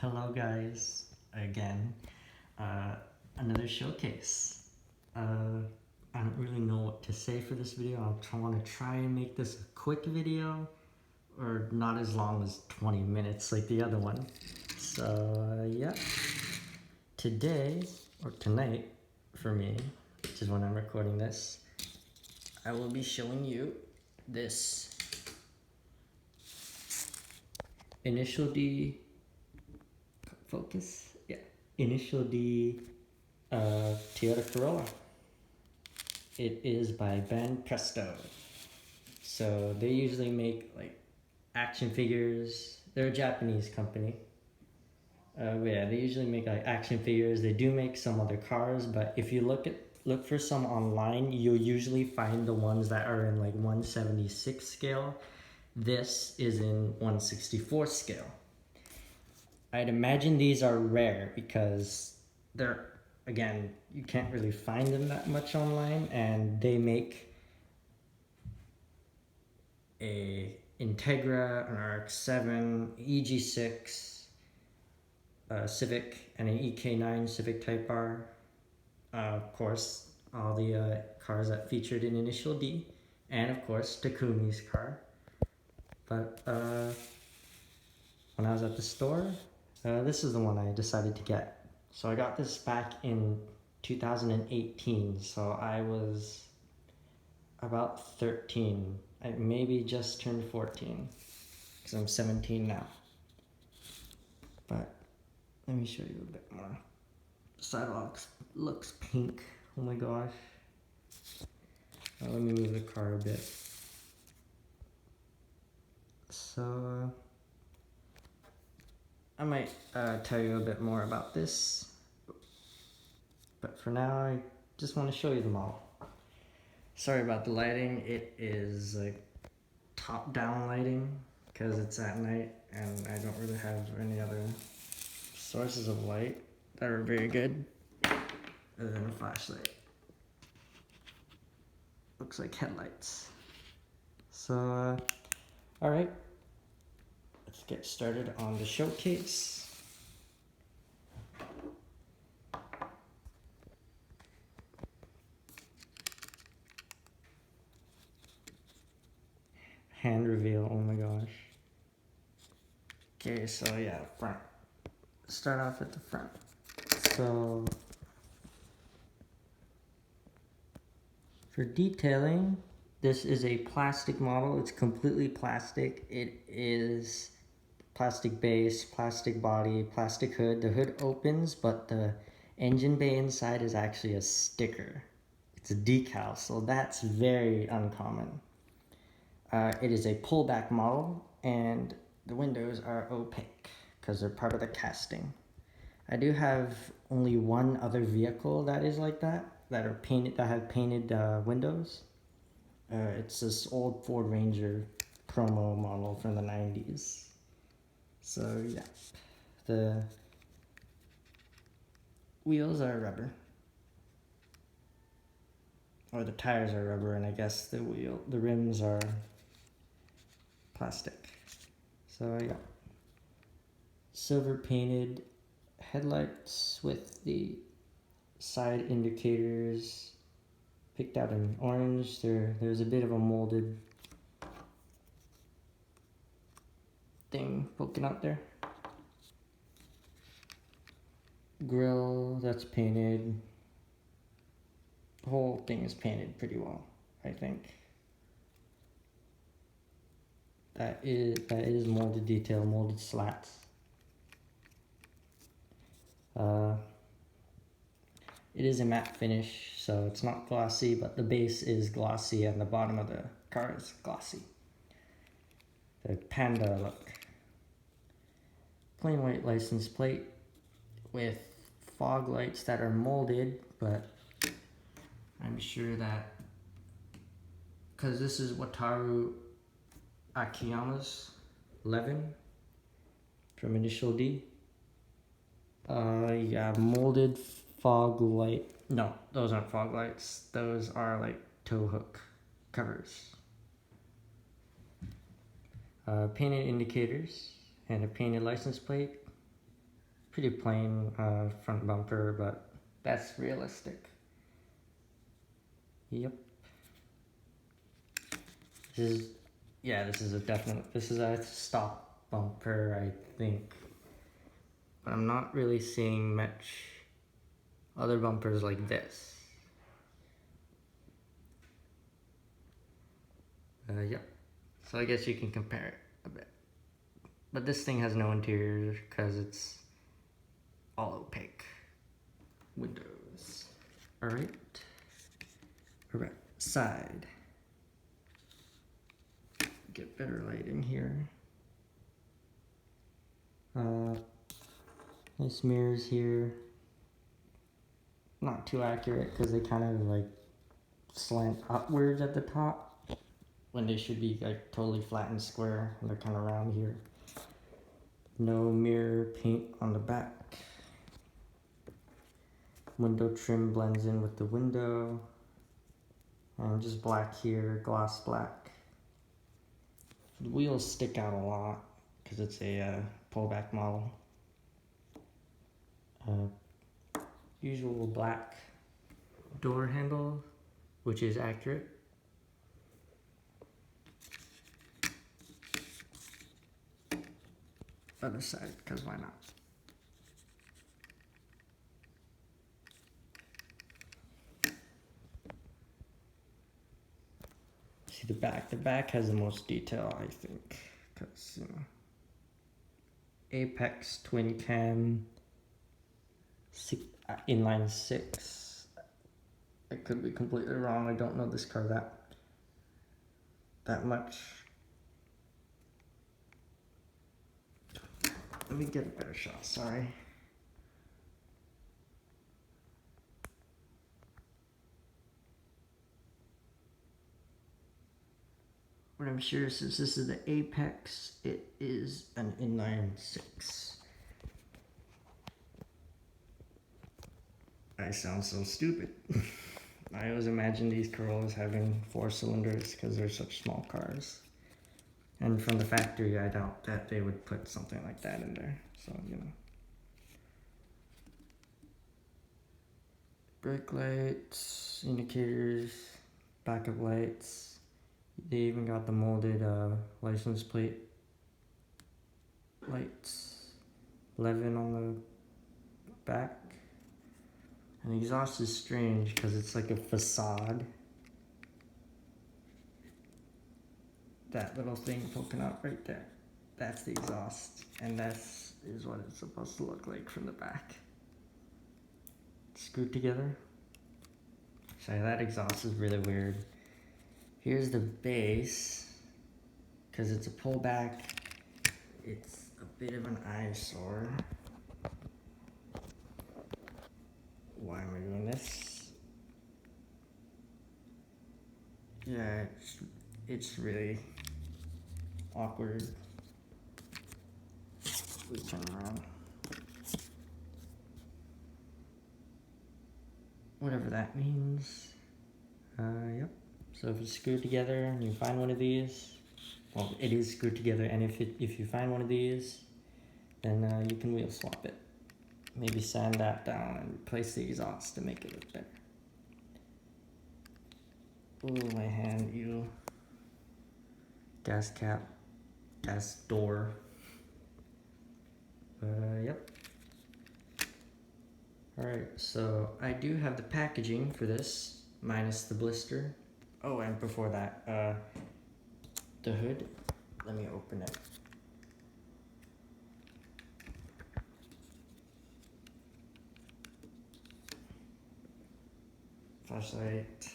Hello guys, again, another showcase. I don't really know what to say for this video. I want to try and make this a quick video, or not as long as 20 minutes like the other one. So yeah, today, or tonight for me, which is when I'm recording this, I will be showing you this Initial D, focus, yeah, Initial D Toyota Corolla. It is by Banpresto. So they usually make like action figures. They're a Japanese company. But yeah, they usually make like action figures. They do make some other cars, but if you look for some online, you'll usually find the ones that are in like 1/76 scale. This is in 1/64 scale. I'd imagine these are rare because they're, again, you can't really find them that much online, and they make a Integra, an RX-7, EG6, Civic, and an EK9 Civic Type R. Of course, all the cars that featured in Initial D, and of course Takumi's car. But when I was at the store, this is the one I decided to get. So I got this back in 2018, so I was about 13. I maybe just turned 14, because I'm 17 now. But let me show you a bit more. The sidewalk looks pink. Oh my gosh. Let me move the car a bit. So I might tell you a bit more about this, but for now I just want to show you them all. Sorry about the lighting. It is like top-down lighting because it's at night and I don't really have any other sources of light that are very good other than a flashlight. Looks like headlights. So alright, let's get started on the showcase. Hand reveal, oh my gosh. Okay, so yeah, front. Start off at the front. So for detailing, this is a plastic model. It's completely plastic. It is plastic base, plastic body, plastic hood. The hood opens, but the engine bay inside is actually a sticker. It's a decal, so that's very uncommon. It is a pullback model, and the windows are opaque because they're part of the casting. I do have only one other vehicle that is like that are painted, that have painted windows. It's this old Ford Ranger promo model from the 90s. So yeah, the wheels are rubber, or the tires are rubber, and I guess the rims are plastic. So yeah, silver painted headlights with the side indicators picked out in orange. There's a bit of a molded thing poking out there. Grill that's painted. The whole thing is painted pretty well, I think. That is molded detail, molded slats. It is a matte finish, so it's not glossy, but the base is glossy and the bottom of the car is glossy. The panda look. Plain white license plate with fog lights that are molded, but I'm sure that, because this is Wataru Akiyama's Levin from Initial D. Yeah, molded fog light. No, those aren't fog lights. Those are like tow hook covers. Painted indicators and a painted license plate. pretty plain front bumper, but that's realistic. Yep. This is a stock bumper, I think. But I'm not really seeing much other bumpers like this. Yep. So I guess you can compare it a bit. But this thing has no interior because it's all opaque windows. Alright. Alright, side. Get better lighting here. Nice mirrors here. Not too accurate because they kind of like slant upwards at the top when they should be like totally flat and square, and they're kind of round here. No mirror paint on the back. Window trim blends in with the window. And just black here, gloss black. The wheels stick out a lot because it's a pullback model. Usual black door handle, which is accurate. Other side, because why not? See the back. The back has the most detail, I think, because you know, Apex twin cam, inline 6. I could be completely wrong. I don't know this car that much. Let me get a better shot. Sorry. What I'm sure, since this is the Apex, it is an inline 6. I sound so stupid. I always imagine these Corollas having 4 cylinders because they're such small cars. And from the factory, I doubt that they would put something like that in there. So, you know. Brake lights, indicators, backup lights. They even got the molded license plate lights. Levin on the back. And the exhaust is strange because it's like a facade. That little thing poking out right there. That's the exhaust. And that is what it's supposed to look like from the back. Screwed together. Sorry, that exhaust is really weird. Here's the base. Because it's a pullback, it's a bit of an eyesore. Why am I doing this? Yeah, it's really awkward. We turn around. Whatever that means. Yep. So if it's screwed together and you find one of these, well, it is screwed together, and if you find one of these, then you can wheel swap it. Maybe sand that down and replace the exhaust to make it look better. Ooh, my hand, ew. Gas cap, gas door. Yep. Alright, so I do have the packaging for this, minus the blister. Oh, and before that, the hood. Let me open it. Flashlight.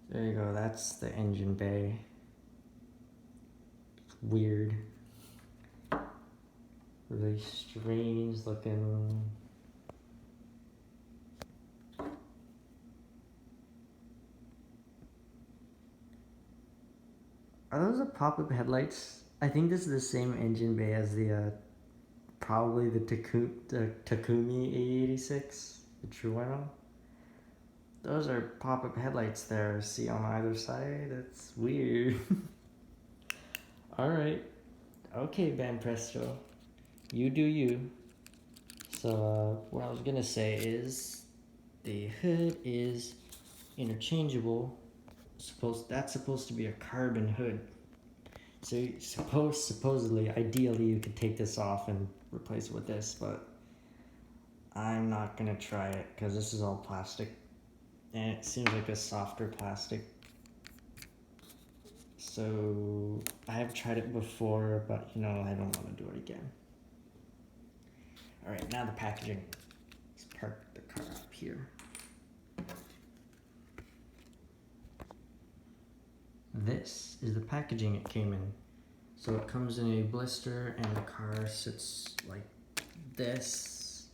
There you go, that's the engine bay. It's weird. Really strange looking. Are those the pop-up headlights? I think this is the same engine bay as the probably the Takumi 8086, the true one. Those are pop-up headlights there. See on either side. That's weird. All right. Okay, Banpresto, you do you. So what I was gonna say is the hood is interchangeable. That's supposed to be a carbon hood. So supposedly, ideally, you could take this off and replace it with this, but I'm not gonna try it because this is all plastic, and it seems like a softer plastic. So I have tried it before, but I don't want to do it again. All right, now the packaging. Let's park the car up here. This is the packaging it came in. So it comes in a blister and the car sits like this.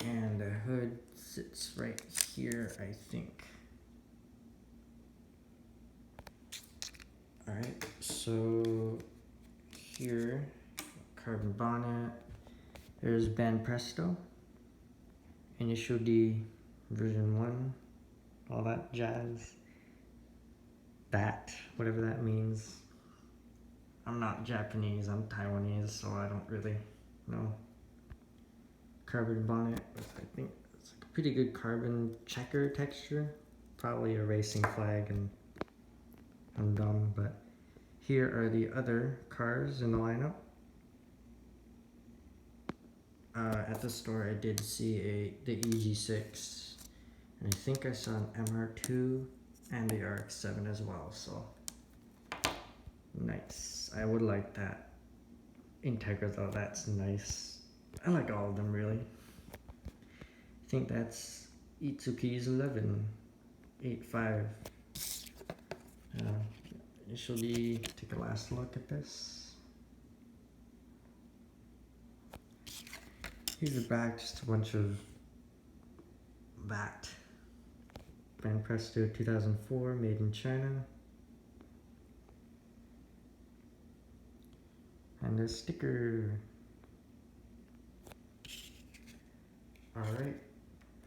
And the hood sits right here, I think. Alright, so here, carbon bonnet. There's Banpresto. Initial D, version 1, all that jazz. That, whatever that means. I'm not Japanese, I'm Taiwanese, so I don't really know. Carbon bonnet, I think it's like a pretty good carbon checker texture. Probably a racing flag, and I'm dumb, but here are the other cars in the lineup. At the store I did see the EG6, and I think I saw an MR2 and the RX-7 as well, so nice. I would like that Integra though, that's nice. I like all of them really. I think that's Itsuki's Levin 8.5. Initially, take a last look at this. Here's the back, just a bunch of that. Banpresto 2004, made in China. And a sticker. Alright,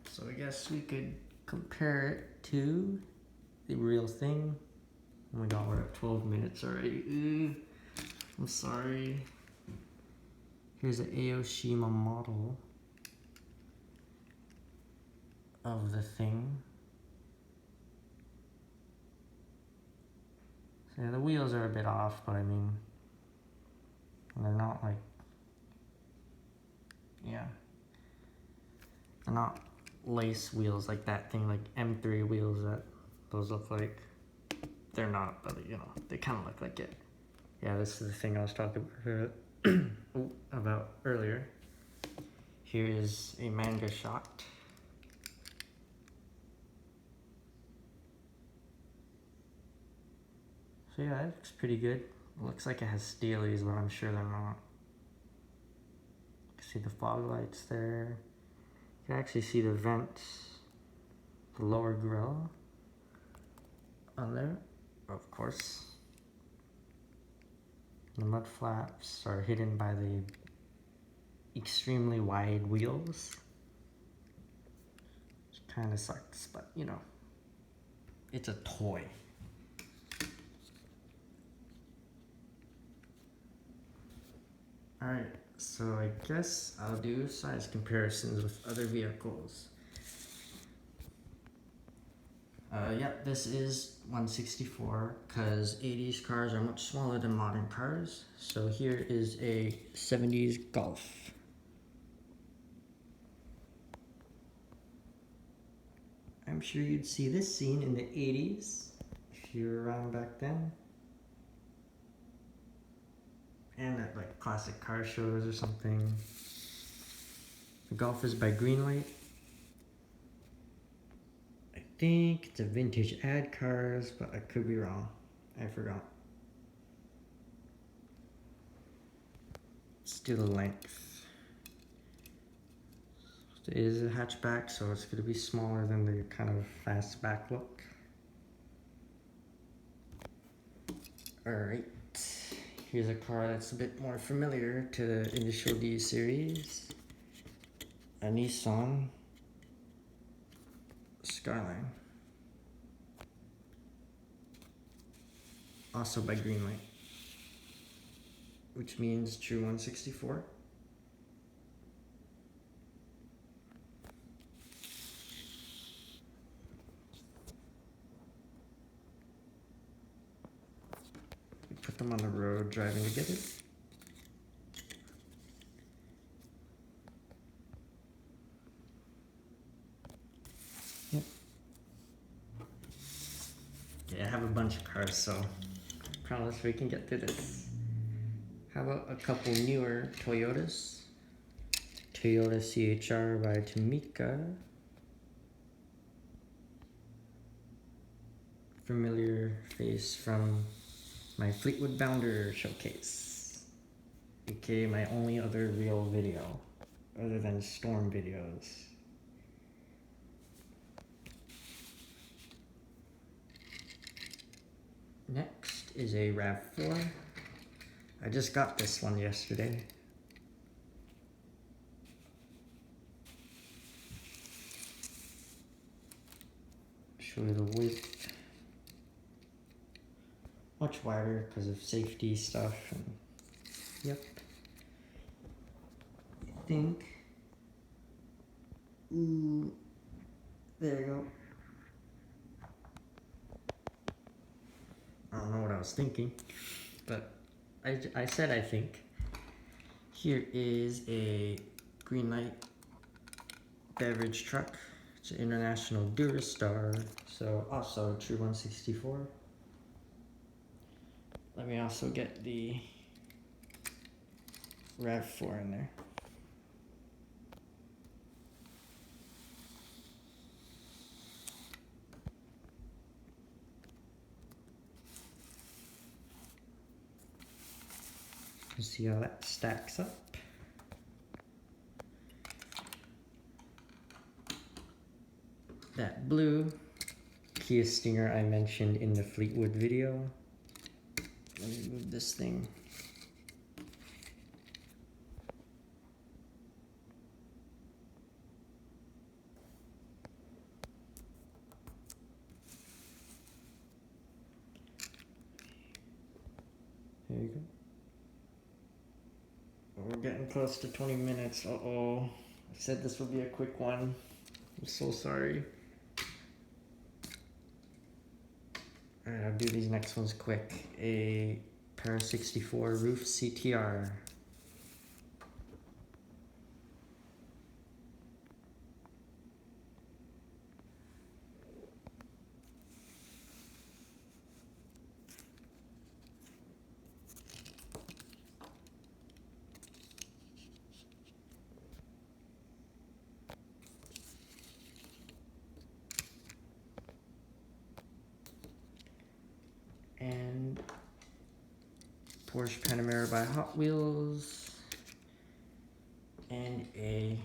so I guess we could compare it to the real thing. Oh my god, we're at 12 minutes already. I'm sorry. Here's an Aoshima model of the thing. So yeah, the wheels are a bit off, but I mean, they're not like, yeah, they're not lace wheels like that thing, like M3 wheels that those look like. They're not, but they kind of look like it. Yeah, this is the thing I was talking about earlier. Here is a manga shot. So yeah, it looks pretty good. It looks like it has steelies, but I'm sure they're not. You can see the fog lights there. You can actually see the vents, the lower grille on there, of course. The mud flaps are hidden by the extremely wide wheels. Which kind of sucks, but it's a toy. Alright, so I guess I'll do size comparisons with other vehicles. Yep, this is 164 because 80s cars are much smaller than modern cars. So here is a 70s Golf. I'm sure you'd see this scene in the 80s if you were around back then. And at like classic car shows or something. The Golf is by Greenlight. I think it's a vintage ad cars, but I could be wrong. I forgot. Let's do the length. It is a hatchback, so it's going to be smaller than the kind of fastback look. Alright, here's a car that's a bit more familiar to the initial D series. A Nissan Skyline. Also by Greenlight. which means true 164. We put them on the road driving together. Yep. Yeah, I have a bunch of cars, so I promise we can get through this. How about a couple newer Toyotas? Toyota CHR by Tamika. Familiar face from my Fleetwood Bounder showcase, aka my only other real video, other than storm videos. Next is a RAV4. I just got this one yesterday. Show you the width. Much wider because of safety stuff. And yep. I think. Ooh, there you go. I don't know what I was thinking, but I said I think. Here is a green light beverage truck. It's an international Durastar, so also true 164. Let me also get the RAV4 in there. Let's see how that stacks up. That blue Kia Stinger I mentioned in the Fleetwood video. Let me move this thing. There you go. We're getting close to 20 minutes. Uh-oh. I said this would be a quick one. I'm so sorry. Alright, I'll do these next ones quick. A Para 64 roof CTR. And Porsche Panamera by Hot Wheels, and a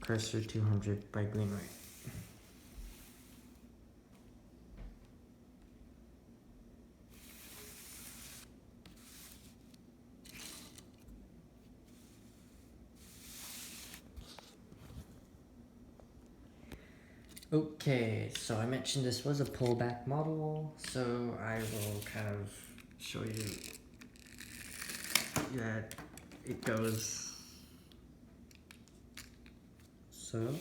Chrysler 200 by Greenlight. Okay, so I mentioned this was a pullback model, so I will kind of show you that it goes. So,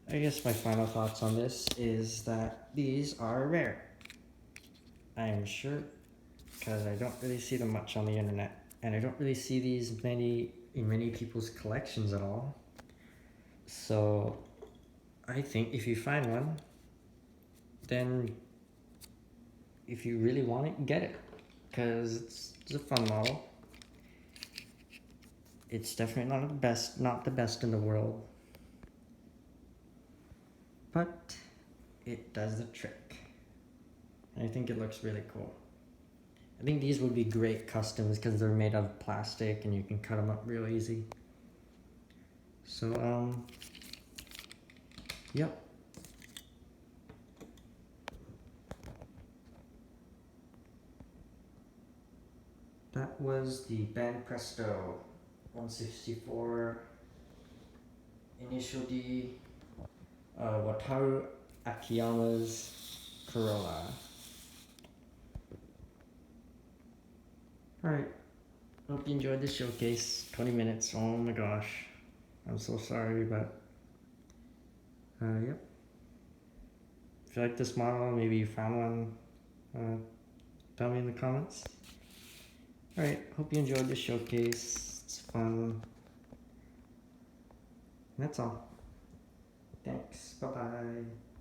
I guess my final thoughts on this is that these are rare. I am sure, because I don't really see them much on the internet, and I don't really see these in many people's collections at all. So, I think if you find one, then if you really want it, get it, because it's a fun model. It's definitely not the best in the world, but it does the trick. I think it looks really cool. I think these would be great customs because they're made of plastic and you can cut them up real easy. So, yep. That was the Banpresto 164 Initial D Wataru Akiyama's Corolla. Alright, Hope you enjoyed the showcase. 20 minutes. Oh my gosh. I'm so sorry, but yep. If you like this model, maybe you found one, tell me in the comments. Alright, hope you enjoyed the showcase. It's fun. And that's all. Thanks. Bye-bye.